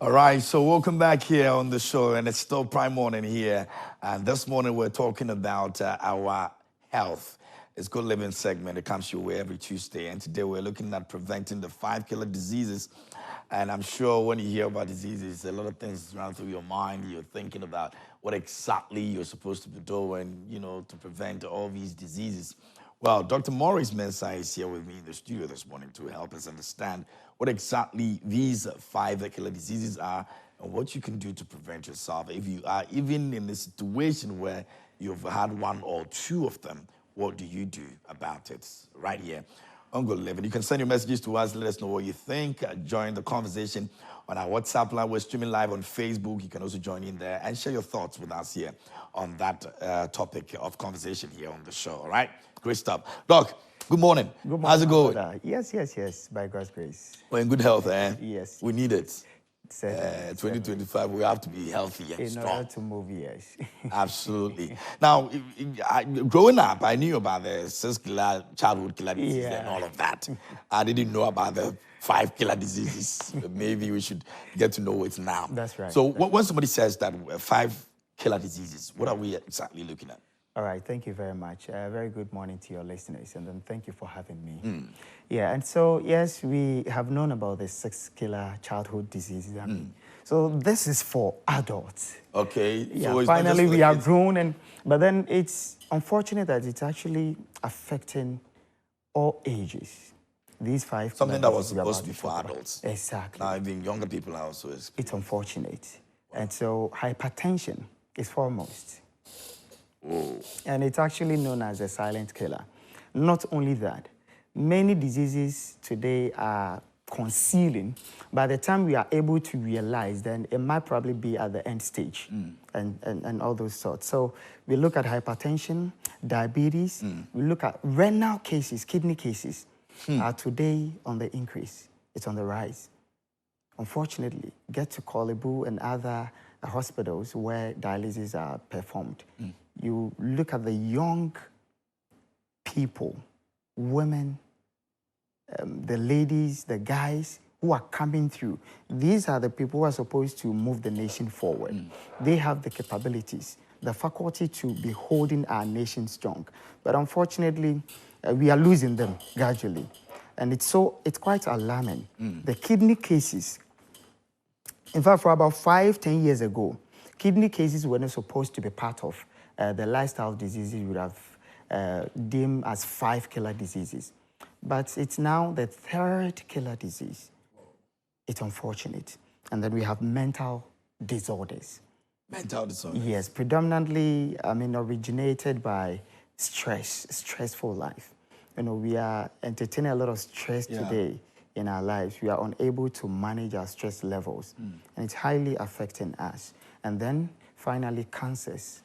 All right, so welcome back here on the show, and it's still Prime Morning here. And this morning we're talking about our health. It's Good Living segment. It comes your way every Tuesday, and today we're looking at preventing the 5 killer diseases. And I'm sure when you hear about diseases, a lot of things run through your mind. You're thinking about what exactly you're supposed to be doing, to prevent all these diseases. Well, Dr. Maurice Mensah is here with me in the studio this morning to help us understand what exactly these 5 killer diseases are and what you can do to prevent yourself. If you are even in a situation where you've had one or two of them, what do you do about it? Right here on Good Living. You can send your messages to us. Let us know what you think. Join the conversation on our WhatsApp line. We're streaming live on Facebook. You can also join in there and share your thoughts with us here on that topic of conversation here on the show. All right? Great stuff. Doc, good morning. Good morning. How's it going? Brother. Yes. By God's grace. We're in good health, eh? Yes. We need it. 2025, we have to be healthy and in strong. order to move, yes. Absolutely. Now, growing up, I knew about the 6 killer childhood killer diseases and all of that. I didn't know about the 5 killer diseases. Maybe we should get to know it now. That's right. So when somebody says that 5 killer diseases, what are we exactly looking at? All right, thank you very much. Very good morning to your listeners, and then thank you for having me. Yeah, and so, yes, we have known about the 6 killer childhood diseases. So this is for adults. Okay. Yeah, So finally we are grown, but then it's unfortunate that it's actually affecting all ages. These 5 something that was supposed to be for adults. Exactly. Now, even younger people are also experiencing. It's unfortunate. And so hypertension is foremost. And it's actually known as a silent killer. Not only that, many diseases today are concealing. By the time we are able to realize, then it might probably be at the end stage and all those sorts. So we look at hypertension, diabetes, we look at renal cases, kidney cases are today on the increase. It's on the rise. Unfortunately, get to Kolebu and other hospitals where dialysis are performed. You look at the young people, women, the ladies, the guys who are coming through. These are the people who are supposed to move the nation forward. They have the capabilities, the faculty to be holding our nation strong. But unfortunately, we are losing them gradually. And it's quite alarming. The kidney cases, in fact, for about 5-10 years ago, kidney cases were not supposed to be part of the lifestyle diseases we would have deemed as 5 killer diseases. But it's now the 3rd killer disease. It's unfortunate. And then we have mental disorders. Mental disorders? Yes, predominantly, originated by stress, stressful life. We are entertaining a lot of stress today in our lives. We are unable to manage our stress levels. And it's highly affecting us. And then, finally, cancers.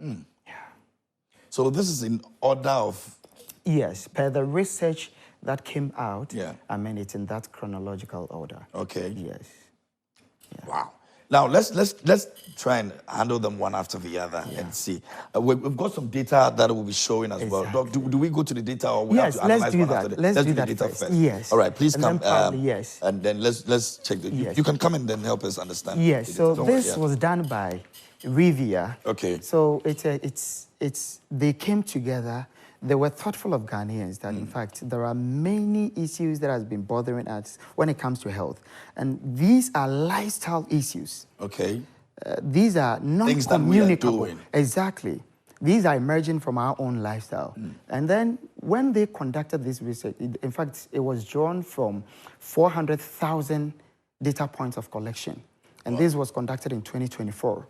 Yeah. So this is in order of... Yes, per the research that came out, it's in that chronological order. Okay. Yes. Yeah. Wow. Now, let's try and handle them one after the other and see. We've got some data that will be showing as well. Doc, do we go to the data or we have to analyze one after the other? Let's do that first. Yes. All right, please come. Yes. And then let's check. You can come and then help us understand. Yes, so this was done by Revia. Okay. So they came together. They were thoughtful of Ghanaians that, in fact, there are many issues that has been bothering us when it comes to health. And these are lifestyle issues. Okay. These are non-communicable. Things that we are doing. Exactly. These are emerging from our own lifestyle. And then when they conducted this research, in fact, it was drawn from 400,000 data points of collection. And this was conducted in 2024.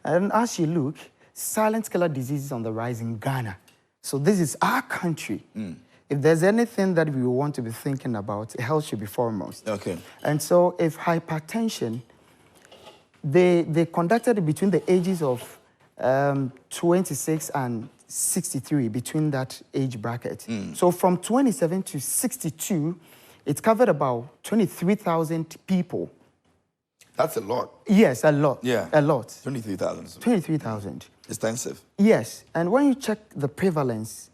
And as you look, silent killer diseases on the rise in Ghana. So this is our country. If there's anything that we want to be thinking about, health should be foremost. Okay. And so if hypertension, they conducted it between the ages of 26 and 63, between that age bracket. So from 27 to 62, it covered about 23,000 people. That's a lot. Yes, a lot. Yeah. A lot. 23,000. 23,000. Extensive. Yes. And when you check the prevalence,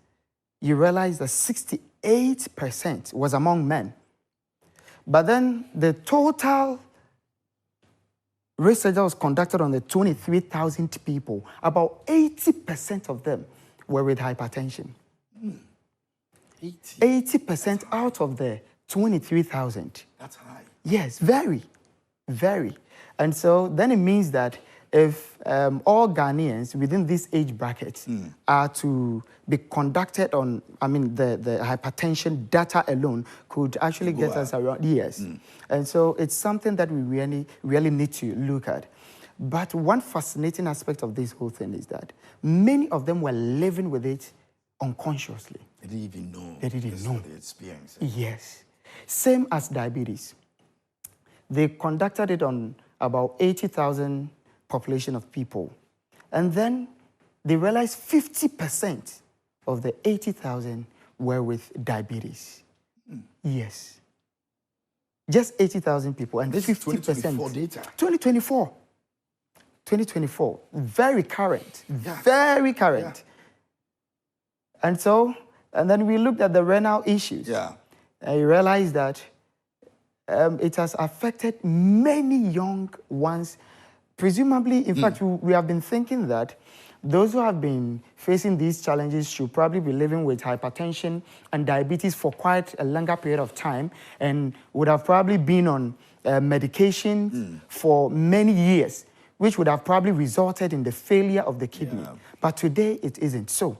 you realize that 68% was among men. But then the total research that was conducted on the 23,000 people, about 80% of them were with hypertension. 80% out of the 23,000. That's high. Yes, very, very. And so then it means that if all Ghanaians within this age bracket are to be conducted on, the hypertension data alone could actually get us around, yes. And so it's something that we really need to look at. But one fascinating aspect of this whole thing is that many of them were living with it unconsciously. They didn't even know. They didn't know. The experience. Yes. Same as diabetes. They conducted it on about 80,000 population of people. And then they realized 50% of the 80,000 were with diabetes. Yes. Just 80,000 people. And this 50%. Is 2024 data. 2024. 2024. Very current. Yeah. Very current. Yeah. And then we looked at the renal issues. Yeah. And you realize that it has affected many young ones. Presumably, in fact, we have been thinking that those who have been facing these challenges should probably be living with hypertension and diabetes for quite a longer period of time and would have probably been on medication for many years, which would have probably resulted in the failure of the kidney. Yeah. But today, it isn't so.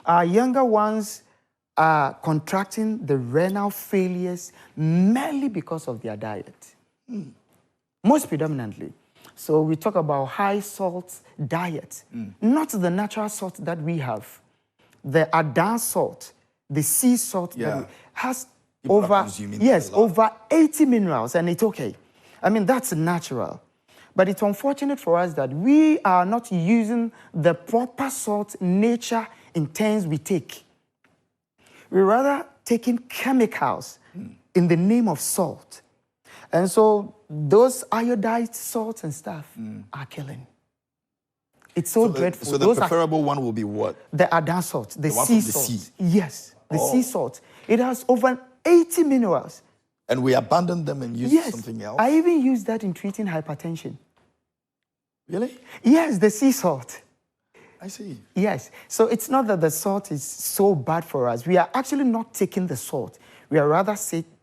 Our younger ones are contracting the renal failures merely because of their diet. Most predominantly. So we talk about high salt diet, not the natural salt that we have. The advanced salt, the sea salt that has over 80 minerals, and it's okay. That's natural. But it's unfortunate for us that we are not using the proper salt nature intends we take. We're rather taking chemicals in the name of salt. And so those iodized salts and stuff are killing. It's so dreadful. So the preferable one will be what? The advanced salt, the sea salt. Yes, the sea salt. It has over 80 minerals. And we abandon them and use something else? I even use that in treating hypertension. Really? Yes, the sea salt. I see. Yes. So it's not that the salt is so bad for us. We are actually not taking the salt. We are rather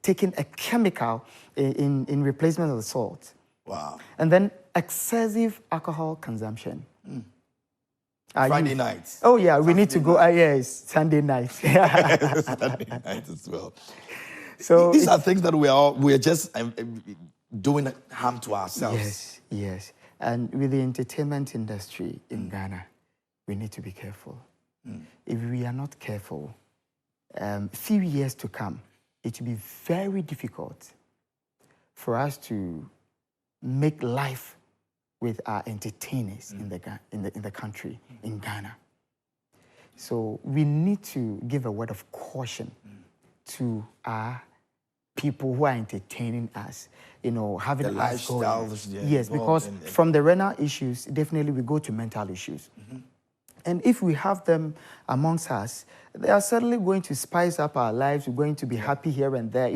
taking a chemical in replacement of the salt. Wow. And then excessive alcohol consumption. Friday nights. Oh, yeah, we need to go. Yes, Sunday night. Sunday night as well. So these are things that we are just doing harm to ourselves. Yes, yes. And with the entertainment industry in Ghana, we need to be careful. If we are not careful, few years to come, it will be very difficult for us to make life with our entertainers in the country, in Ghana. So we need to give a word of caution to our people who are entertaining us, having the lifestyles. Yes, because from the renal issues, definitely we go to mental issues. And if we have them amongst us, they are certainly going to spice up our lives. We're going to be happy here and there,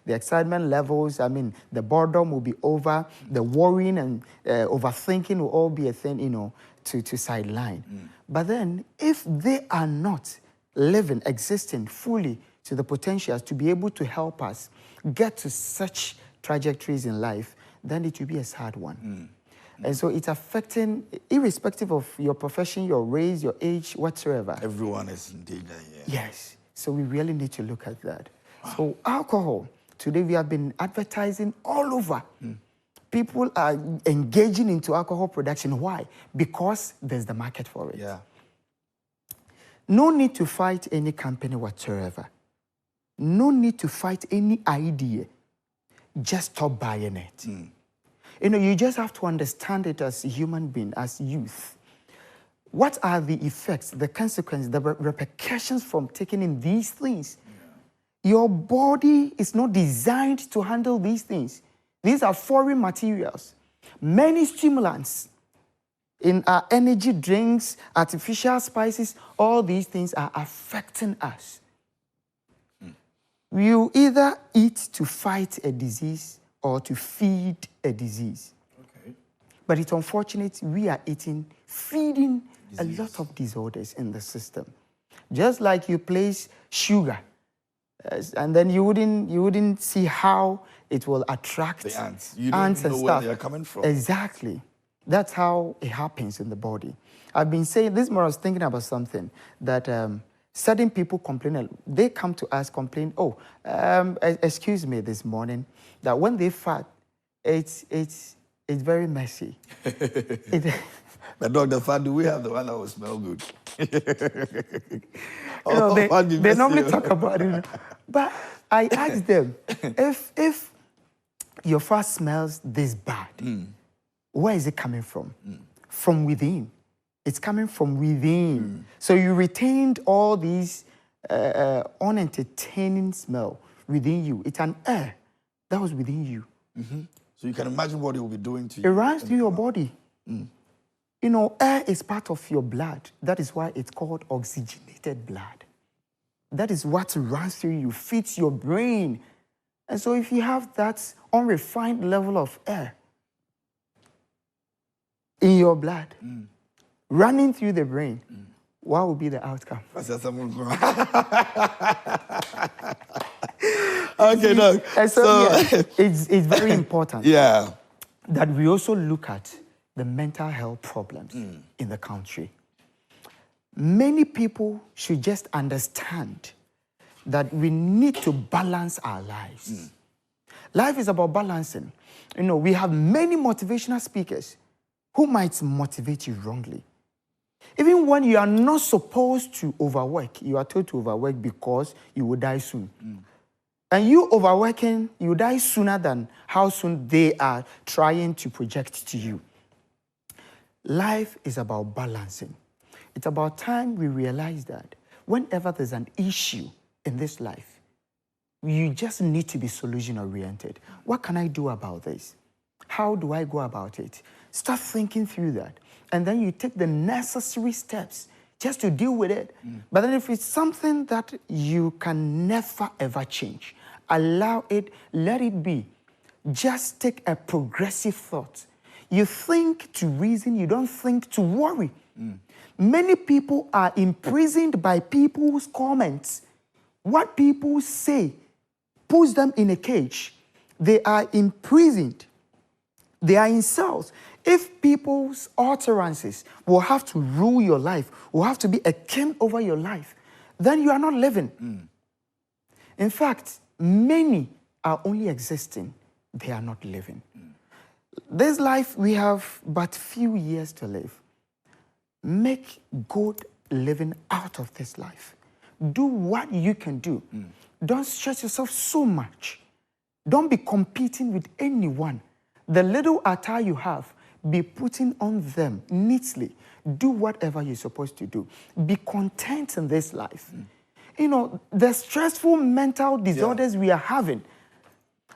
the excitement levels. The boredom will be over. The worrying and overthinking will all be a thing, to sideline. But then if they are not living, existing fully to the potentials to be able to help us get to such trajectories in life, then it will be a sad one. And so it's affecting, irrespective of your profession, your race, your age, whatsoever. Everyone is in danger, Yes. So we really need to look at that. Wow. So alcohol, today we have been advertising all over. People are engaging into alcohol production. Why? Because there's the market for it. Yeah. No need to fight any company whatsoever. No need to fight any idea. Just stop buying it. You just have to understand it as a human being, as youth. What are the effects, the consequences, the repercussions from taking in these things? Your body is not designed to handle these things. These are foreign materials. Many stimulants in our energy drinks, artificial spices, all these things are affecting us. You either eat to fight a disease or to feed a disease. Okay. But it's unfortunate we are feeding a lot of disorders in the system. Just like you place sugar, and then you wouldn't see how it will attract the ants. You don't know where they're coming from. Exactly. That's how it happens in the body. I've been saying this more. I was thinking about something that certain people complain. They come to us complain. Oh, excuse me, this morning that when they fart, it's very messy. But Dr. Fad, do we have the one that will smell good? They normally talk about it. But I asked them, if your fart smells this bad, where is it coming from? From within. It's coming from within. So you retained all these unentertaining smell within you. It's an air that was within you. So you can imagine what it will be doing to you. It runs through your body. You know, air is part of your blood. That is why it's called oxygenated blood. That is what runs through you, feeds your brain. And so if you have that unrefined level of air in your blood, running through the brain, what will be the outcome? Okay, no. And so yeah, it's very important that we also look at the mental health problems in the country. Many people should just understand that we need to balance our lives. Life is about balancing. You know, we have many motivational speakers who might motivate you wrongly. Even when you are not supposed to overwork, you are told to overwork because you will die soon. And you overworking, you die sooner than how soon they are trying to project to you. Life is about balancing. It's about time we realize that whenever there's an issue in this life, you just need to be solution-oriented. What can I do about this? How do I go about it? Start thinking through that. And then you take the necessary steps just to deal with it. But then if it's something that you can never, ever change, allow it, let it be. Just take a progressive thought. You think to reason, you don't think to worry. Many people are imprisoned by people's comments. What people say puts them in a cage. They are imprisoned. They are in cells. If people's utterances will have to rule your life, will have to be a king over your life, then you are not living. In fact, many are only existing. They are not living. This life, we have but few years to live. Make good living out of this life. Do what you can do. Don't stress yourself so much. Don't be competing with anyone. The little attire you have, be putting on them neatly. Do whatever you're supposed to do. Be content in this life. You know, the stressful mental disorders we are having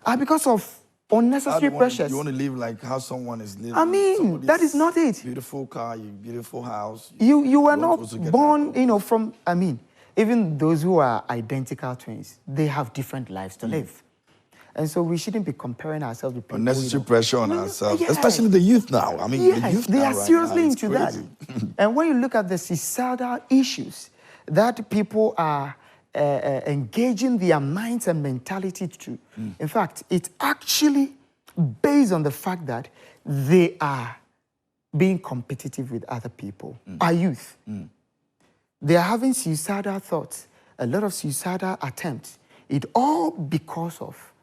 are because of unnecessary pressures. You want to live like how someone is living. I mean, that is not it. Beautiful car, beautiful house. You were not born, you know, from, I mean, even those who are identical twins, they have different lives to live. And so we shouldn't be comparing ourselves with people. Unnecessary pressure on ourselves, especially the youth now. I mean, the youth they now, are seriously right into that. And when you look at the suicidal issues that people are engaging their minds and mentality to, in fact, it's actually based on the fact that they are being competitive with other people, our youth. They are having suicidal thoughts, a lot of suicidal attempts. It all because of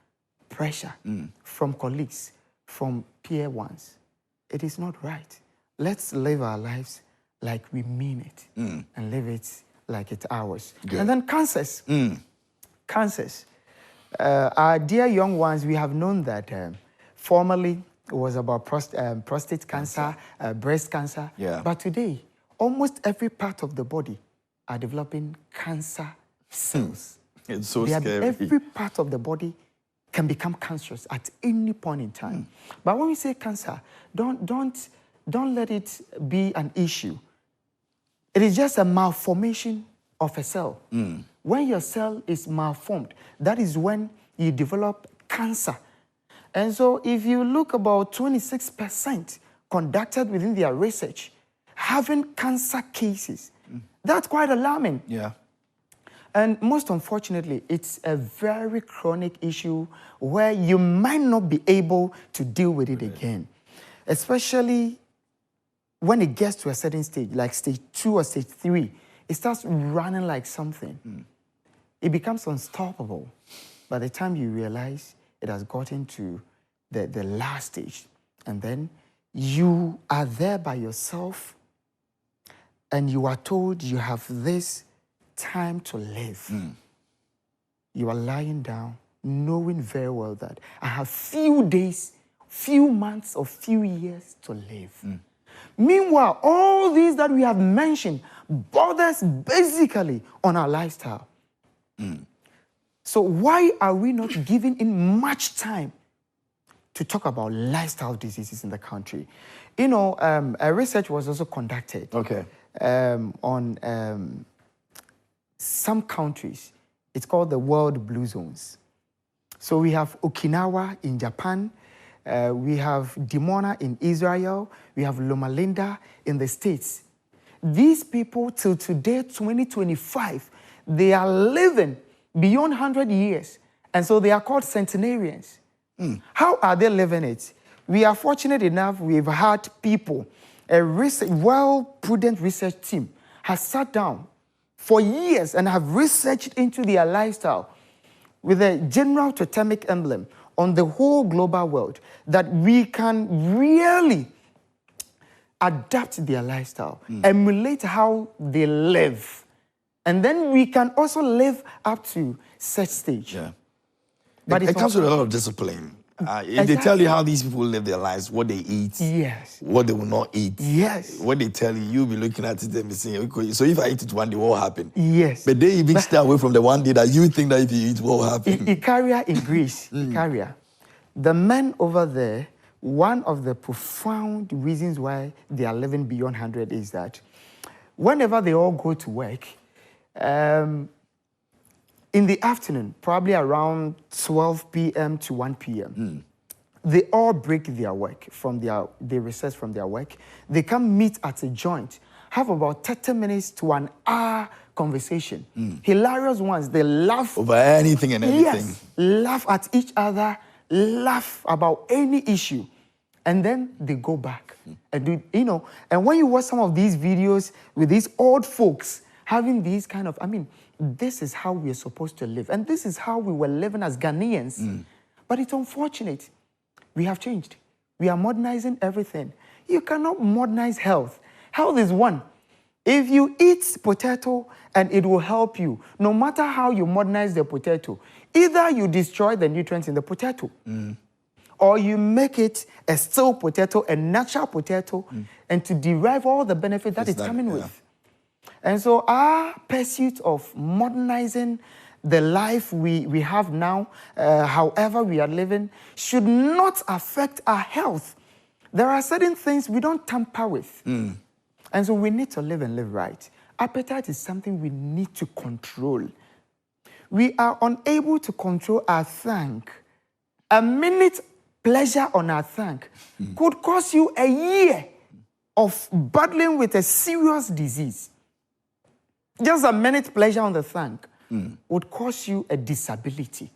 pressure from colleagues, from peer ones. It is not right. Let's live our lives like we mean it and live it like it's ours. Good. And then cancers. Cancers. Our dear young ones, we have known that formerly it was about prostate cancer, breast cancer. But today, almost every part of the body are developing cancer cells. It's so scary. Every part of the body can become cancerous at any point in time. But when we say cancer, don't let it be an issue. It is just a malformation of a cell. When your cell is malformed, that is when you develop cancer. And so if you look about 26% conducted within their research, having cancer cases. That's quite alarming. Yeah. And most unfortunately, it's a very chronic issue where you might not be able to deal with it again, especially when it gets to a certain stage, like stage 2 or stage 3, it starts running like something. It becomes unstoppable. By the time you realize it has gotten to the last stage, and then you are there by yourself, and you are told you have this time to live. You are lying down, knowing very well that I have few days, few months, or few years to live. Meanwhile, all these that we have mentioned borders basically on our lifestyle. So why are we not giving in much time to talk about lifestyle diseases in the country? You know, a research was also conducted on some countries. It's called the World Blue Zones. So we have Okinawa in Japan, we have Dimona in Israel, we have Loma Linda in the States. These people, till today, 2025, they are living beyond 100 years. And so they are called centenarians. How are they living it? We are fortunate enough, we've had people, a well-prudent research team has sat down for years and have researched into their lifestyle with a general totemic emblem on the whole global world that we can really adapt their lifestyle, emulate how they live. And then we can also live up to such stage. Yeah. But it comes with a lot of discipline. If they tell you how these people live their lives, what they eat, yes, what they will not eat, yes, what they tell you, you'll be looking at it and be saying, okay, so if I eat it one day, what will happen? yes. But then you stay away from the one day that you think that if you eat, what will happen? Ikaria in Greece, Ikaria, the men over there, one of the profound reasons why they are living beyond 100 is that whenever they all go to work, in the afternoon, probably around 12 p.m. to 1 p.m., they all break their work they recess from their work. They come meet at a joint, have about 30 minutes to an hour conversation. Hilarious ones. They laugh over anything and everything. Yes, laugh at each other, laugh about any issue, and then they go back and do, you know. And when you watch some of these videos with these old folks having these kind of, this is how we're supposed to live. And this is how we were living as Ghanaians. But it's unfortunate. We have changed. We are modernizing everything. You cannot modernize health. Health is one. If you eat potato and it will help you, no matter how you modernize the potato, either you destroy the nutrients in the potato, or you make it a still potato, a natural potato, and to derive all the benefit that it's coming with. And so our pursuit of modernizing the life we have now, however we are living, should not affect our health. There are certain things we don't tamper with. And so we need to live and live right. Appetite is something we need to control. We are unable to control our thank. A minute pleasure on our thank could cause you a year of battling with a serious disease. Just a minute pleasure on the thank would cause you a disability.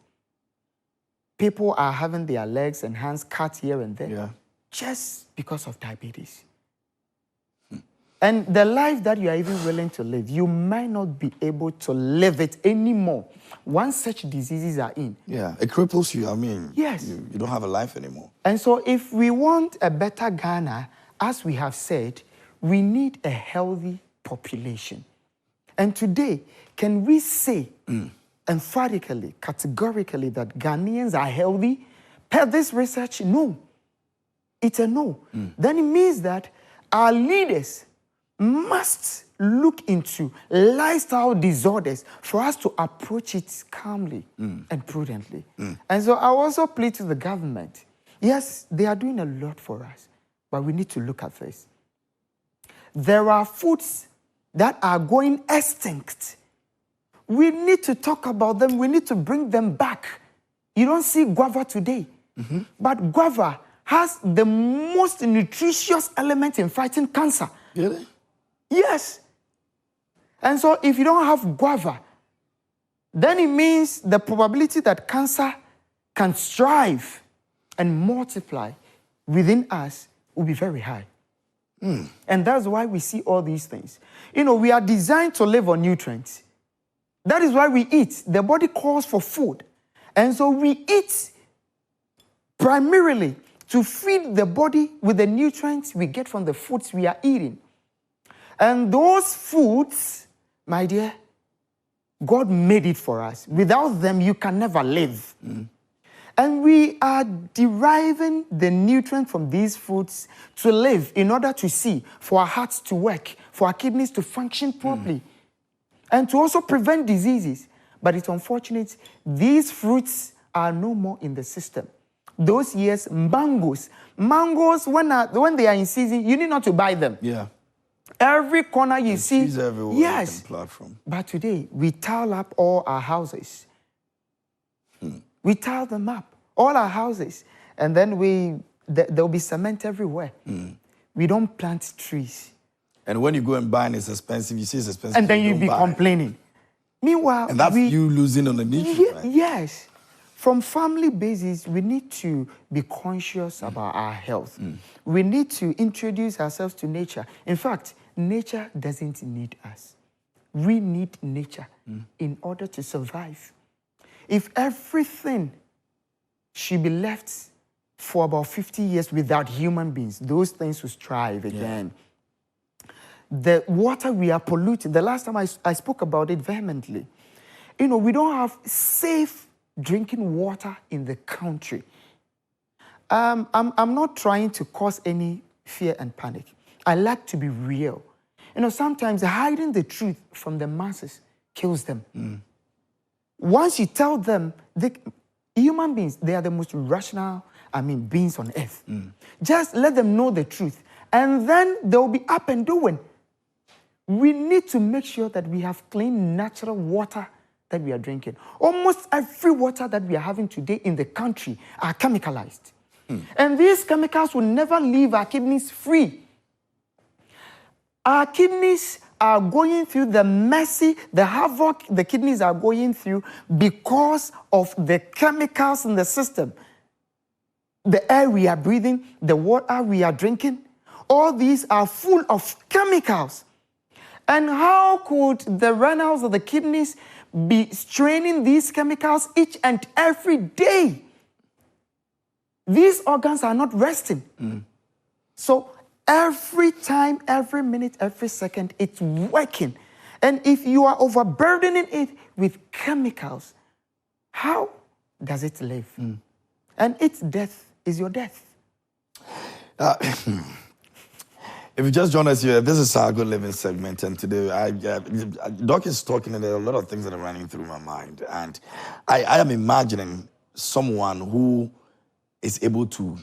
People are having their legs and hands cut here and there just because of diabetes. And the life that you are even willing to live, you might not be able to live it anymore once such diseases are in. Yeah, it cripples you. Yes. You don't have a life anymore. And so if we want a better Ghana, as we have said, we need a healthy population. And today, can we say emphatically, categorically, that Ghanaians are healthy? Per this research, no. It's a no. Then it means that our leaders must look into lifestyle disorders for us to approach it calmly and prudently. And so I also plead to the government. Yes, they are doing a lot for us, but we need to look at this. There are foods that are going extinct. We need to talk about them. We need to bring them back. You don't see guava today, but guava has the most nutritious element in fighting cancer. Really? Yes. And so if you don't have guava, then it means the probability that cancer can strive and multiply within us will be very high. And that's why we see all these things. You know, we are designed to live on nutrients. That is why we eat. The body calls for food. And so we eat primarily to feed the body with the nutrients we get from the foods we are eating. And those foods, my dear, God made it for us. Without them, you can never live. And we are deriving the nutrient from these foods to live in order to see, for our hearts to work, for our kidneys to function properly, and to also prevent diseases. But it's unfortunate, these fruits are no more in the system. Those years, mangoes, when they are in season, you need not to buy them. Yeah. Every corner you see, trees everywhere yes. you can pluck from. But today, we tile up all our houses. We tile them up, all our houses, and then there'll be cement everywhere. We don't plant trees. And when you go and buy and it's expensive, you see it's expensive. And then you you'll be complaining. Meanwhile, and that's you losing on the nutrients, right? Yes. From family basis, we need to be conscious about our health. We need to introduce ourselves to nature. In fact, nature doesn't need us. We need nature in order to survive. If everything should be left for about 50 years without human beings, those things will strive again. The water we are polluting, the last time I spoke about it vehemently, you know, we don't have safe drinking water in the country. I'm not trying to cause any fear and panic. I like to be real. You know, sometimes hiding the truth from the masses kills them. Once you tell them, human beings, they are the most rational, beings on earth. Just let them know the truth, and then they'll be up and doing. We need to make sure that we have clean, natural water that we are drinking. Almost every water that we are having today in the country are chemicalized. And these chemicals will never leave our kidneys free. Our kidneys are going through the havoc the kidneys are going through because of the chemicals in the system. The air we are breathing, the water we are drinking, all these are full of chemicals. And how could the runners of the kidneys be straining these chemicals each and every day? These organs are not resting. So every time, every minute, every second, it's working. And if you are overburdening it with chemicals, how does it live? And its death is your death. If you just join us here, this is our Good Living segment, and today Doc is talking, and there are a lot of things that are running through my mind, and I am imagining someone who is able to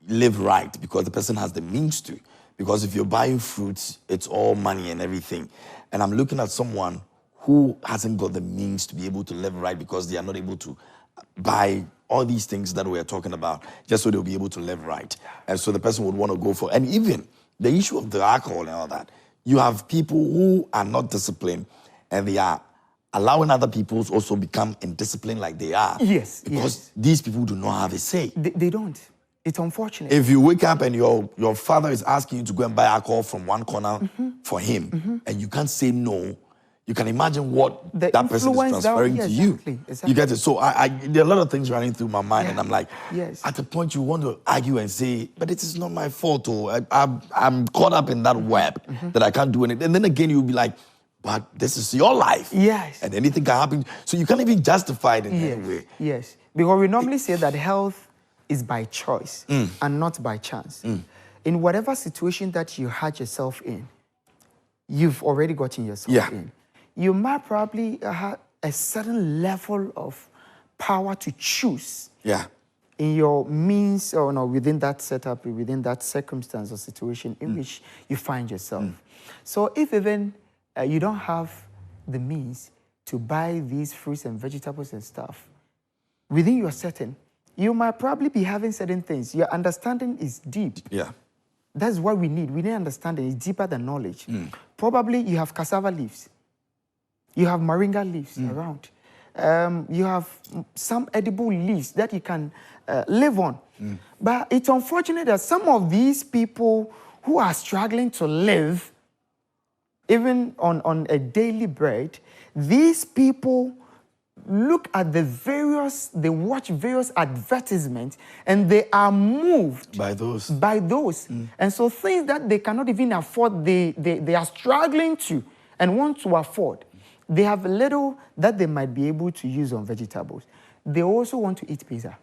live right because the person has the means to. Because if you're buying fruits, it's all money and everything, and I'm looking at someone who hasn't got the means to be able to live right because they are not able to buy all these things that we're talking about, just so they'll be able to live right. And so the person would want to go for, and even the issue of the alcohol and all that, you have people who are not disciplined and they are allowing other people to also become indisciplined like they are. Yes, because these people do not have a say. They don't. It's unfortunate. If you wake up and your father is asking you to go and buy alcohol from one corner for him, and you can't say no, you can imagine what that person is transferring to you. Exactly. You get it? So there are a lot of things running through my mind, and I'm like, at the point you want to argue and say, but it is not my fault, or I'm caught up in that web that I can't do anything. And then again, you'll be like, but this is your life. Yes. And anything can happen. So you can't even justify it in any way. Yes. Because we normally say that health is by choice and not by chance. In whatever situation that you had yourself in, you've already gotten yourself in. You might probably have a certain level of power to choose in your means or within that setup, within that circumstance or situation in which you find yourself. So if even you don't have the means to buy these fruits and vegetables and stuff, within your setting, you might probably be having certain things. Your understanding is deep. Yeah. That's what we need. We need understanding. It's deeper than knowledge. Probably you have cassava leaves. You have moringa leaves around. You have some edible leaves that you can live on. But it's unfortunate that some of these people who are struggling to live, even on a daily bread, these people look at they watch various advertisements, and they are moved by those. And so things that they cannot even afford, they are struggling to and want to afford. They have little that they might be able to use on vegetables. They also want to eat pizza.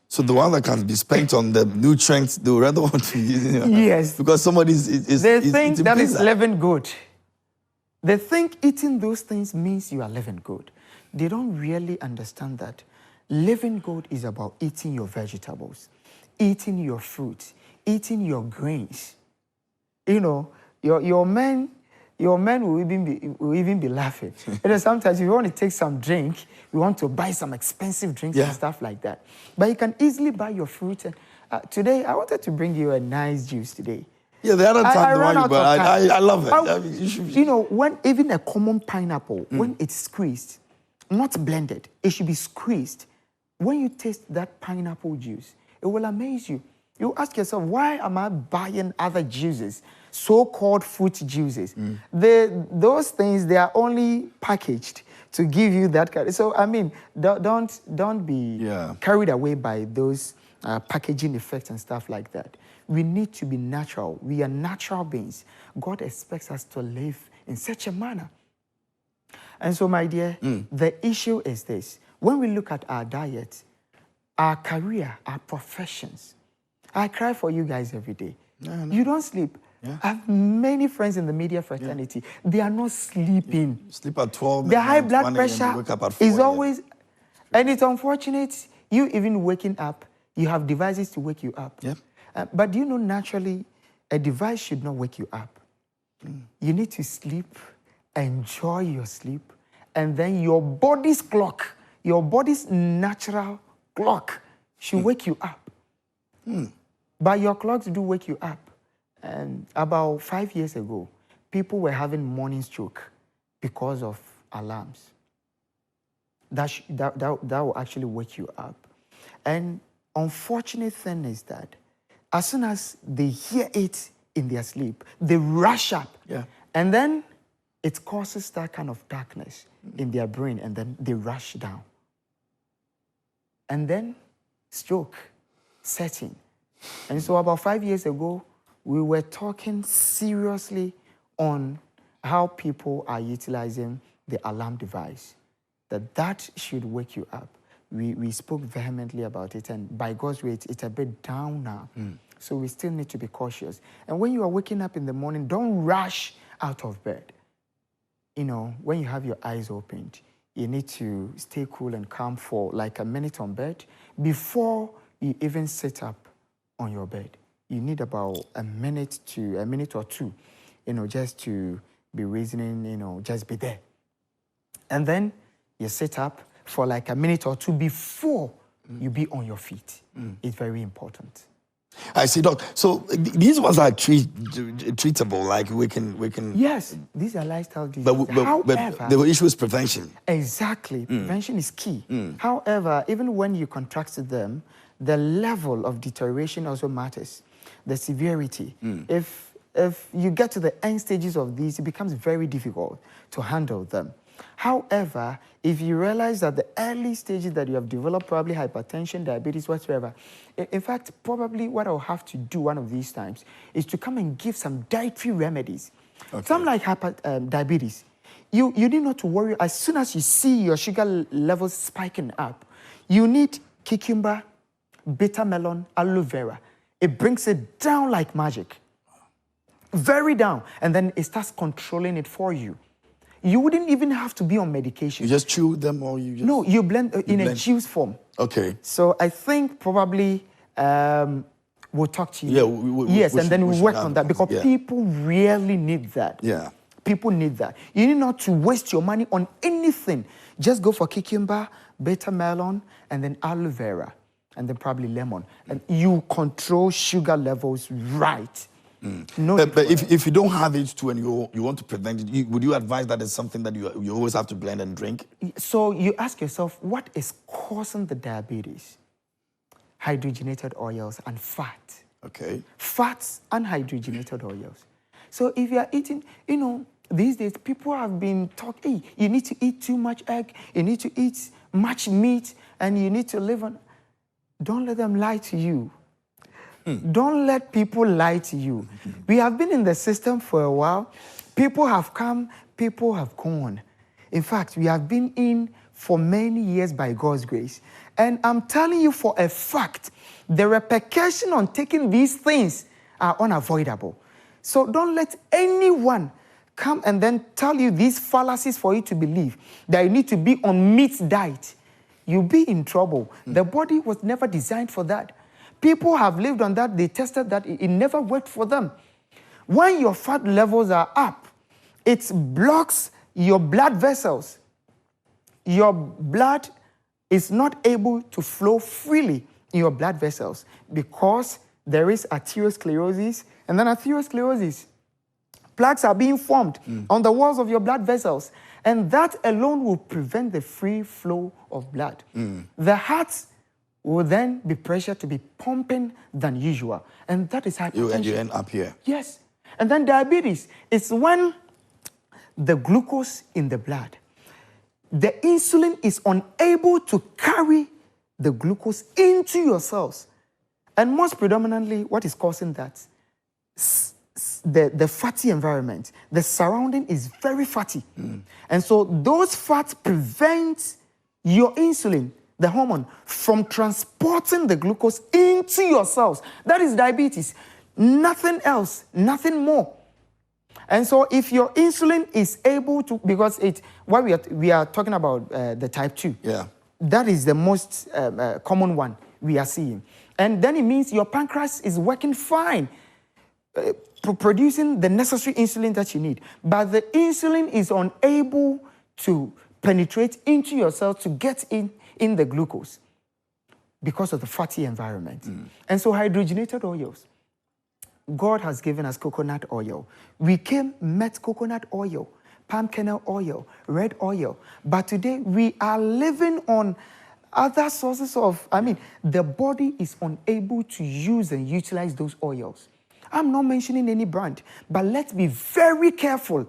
So the one that can be spent on the nutrients, they would rather want to use it. Yes. Because somebody is They think that is pizza. living good. They think eating those things means you are living good. They don't really understand that living good is about eating your vegetables, eating your fruits, eating your grains. You know, your men will even be laughing. Sometimes if you want to take some drink, you want to buy some expensive drinks and stuff like that. But you can easily buy your fruit. And today, I wanted to bring you a nice juice today. Yeah, the other time, I love it. You know, when even a common pineapple, when it's squeezed, not blended, it should be squeezed. When you taste that pineapple juice, it will amaze you. You ask yourself, why am I buying other juices, so-called fruit juices? Those things, they are only packaged to give you that kind. So, I mean, don't be carried away by those packaging effects and stuff like that. We need to be natural. We are natural beings. God expects us to live in such a manner. And so, my dear, the issue is this. When we look at our diet, our career, our professions, I cry for you guys every day. You don't sleep. I have many friends in the media fraternity. They are not sleeping. Sleep at 12. The high blood pressure wake up at 4 is always, and it's unfortunate, you even waking up, you have devices to wake you up. But do you know, naturally, a device should not wake you up. You need to sleep, enjoy your sleep, and then your body's clock, your body's natural clock should wake you up. But your clocks do wake you up. And about 5 years ago, people were having morning stroke because of alarms. That will actually wake you up. And unfortunate thing is that as soon as they hear it in their sleep, they rush up. And then it causes that kind of darkness in their brain, and then they rush down. And then stroke setting. And so about 5 years ago, we were talking seriously on how people are utilizing the alarm device, that should wake you up. We spoke vehemently about it, and by God's grace, it's a bit down now. So we still need to be cautious. And when you are waking up in the morning, don't rush out of bed. You know, when you have your eyes opened, you need to stay cool and calm for like a minute on bed before you even sit up on your bed. You need about a minute or two, you know, just to be reasoning, you know, just be there. And then you sit up for like a minute or two before you be on your feet. It's very important. I see, Doc. So these ones are treatable, like we can. Yes, these are lifestyle diseases. But the issue is prevention. Exactly, prevention is key. However, even when you contract them, the level of deterioration also matters. The severity. If you get to the end stages of these, it becomes very difficult to handle them. However, if you realize that the early stages that you have developed, probably hypertension, diabetes, whatsoever, in fact, probably what I'll have to do one of these times is to come and give some dietary remedies. Some like diabetes. You need not to worry. As soon as you see your sugar levels spiking up, you need cucumber, bitter melon, aloe vera. It brings it down like magic. Very down. And then it starts controlling it for you. You wouldn't even have to be on medication. You just chew them, or you just... No, you blend a juice form. Okay. So I think probably we'll talk to you. Yeah, yes, and then we'll work on that, because people really need that. Yeah. People need that. You need not to waste your money on anything. Just go for cucumber, bitter melon, and then aloe vera, and then probably lemon. And you control sugar levels right. No need But for if you don't have H2 and you want to prevent it, would you advise that it's something that you always have to blend and drink? So you ask yourself, what is causing the diabetes? Hydrogenated oils and fat. Okay. Fats and hydrogenated oils. So if you are eating, these days people have been talking, hey, you need to eat too much egg, you need to eat much meat, and you need to live on. Don't let them lie to you. Don't let people lie to you. We have been in the system for a while. People have come, people have gone. In fact, we have been in for many years by God's grace. And I'm telling you for a fact, the repercussion on taking these things are unavoidable. So don't let anyone come and then tell you these fallacies for you to believe that you need to be on meat diet. You'll be in trouble. The body was never designed for that. People have lived on that. They tested that. It never worked for them. When your fat levels are up, it blocks your blood vessels. Your blood is not able to flow freely in your blood vessels because there is arteriosclerosis, and then arteriosclerosis. Plaques are being formed on the walls of your blood vessels, and that alone will prevent the free flow of blood. The heart will then be pressured to be pumping than usual, and that is hypertension. You end up here. Yes. And then diabetes is when the glucose in the blood, the insulin is unable to carry the glucose into your cells. And most predominantly, what is causing that? The fatty environment. The surrounding is very fatty. And so those fats prevent your insulin, the hormone, from transporting the glucose into your cells. That is diabetes. Nothing else, nothing more. And so if your insulin is able to, because we are talking about the type 2. Yeah. That is the most common one we are seeing. And then it means your pancreas is working fine, producing the necessary insulin that you need. But the insulin is unable to penetrate into your cells to get in the glucose because of the fatty environment. And so hydrogenated oils. God has given us coconut oil. We met coconut oil, palm kernel oil, red oil. But today we are living on other sources of, the body is unable to use and utilize those oils. I'm not mentioning any brand, but let's be very careful.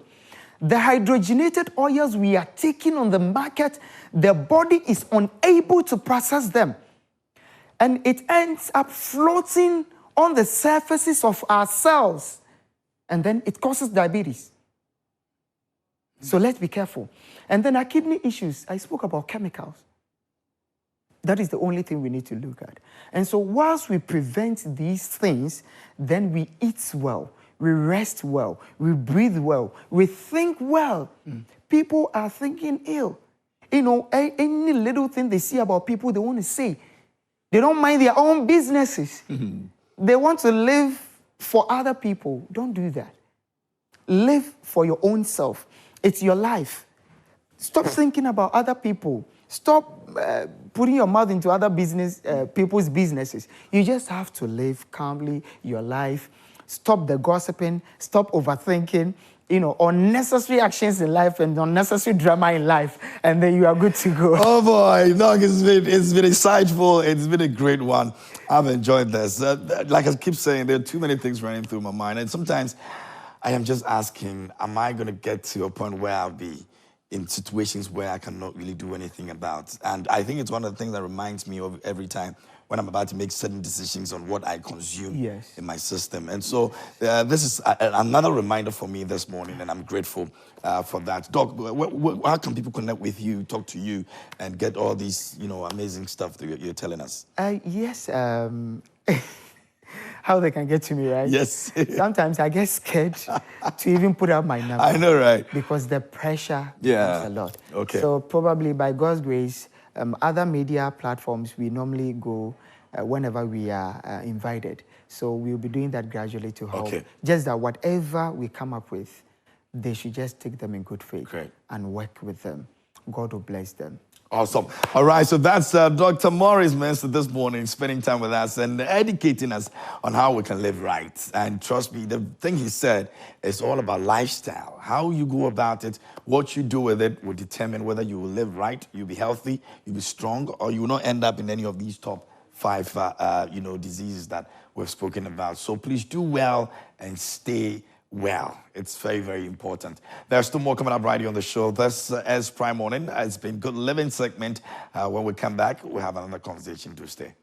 The hydrogenated oils we are taking on the market, the body is unable to process them. And it ends up floating on the surfaces of our cells. And then it causes diabetes. So let's be careful. And then our kidney issues, I spoke about chemicals. That is the only thing we need to look at. And so whilst we prevent these things, then we eat well, we rest well, we breathe well, we think well. People are thinking ill. Any little thing they see about people, they want to say. They don't mind their own businesses. They want to live for other people. Don't do that. Live for your own self. It's your life. Stop thinking about other people. Stop putting your mouth into other people's businesses. You just have to live calmly your life. Stop the gossiping. Stop overthinking. Unnecessary actions in life and unnecessary drama in life, and then you are good to go. Oh boy, Doc, it's been insightful. It's been a great one. I've enjoyed this. Like I keep saying, there are too many things running through my mind, and sometimes I am just asking, am I going to get to a point where I'll be in situations where I cannot really do anything about? And I think it's one of the things that reminds me of every time when I'm about to make certain decisions on what I consume in my system. And so this is another reminder for me this morning, and I'm grateful for that. Doc, how can people connect with you, talk to you, and get all these, amazing stuff that you're telling us? Yes. How they can get to me, right? Yes. Sometimes I get scared to even put out my number. I know, right? Because the pressure is a lot. Okay. So probably by God's grace, other media platforms, we normally go whenever we are invited. So we'll be doing that gradually to help. Okay. Just that whatever we come up with, they should just take them in good faith and work with them. God will bless them. Awesome. All right, so that's Dr. Maurice Mensah this morning, spending time with us and educating us on how we can live right. And trust me, the thing he said is all about lifestyle. How you go about it, what you do with it will determine whether you will live right, you'll be healthy, you'll be strong, or you will not end up in any of these top 5, diseases that we've spoken about. So please do well and stay well. It's very, very important. There's still more coming up right here on the show. This is Prime Morning. It's been Good Living segment. When we come back, we'll have another conversation to stay.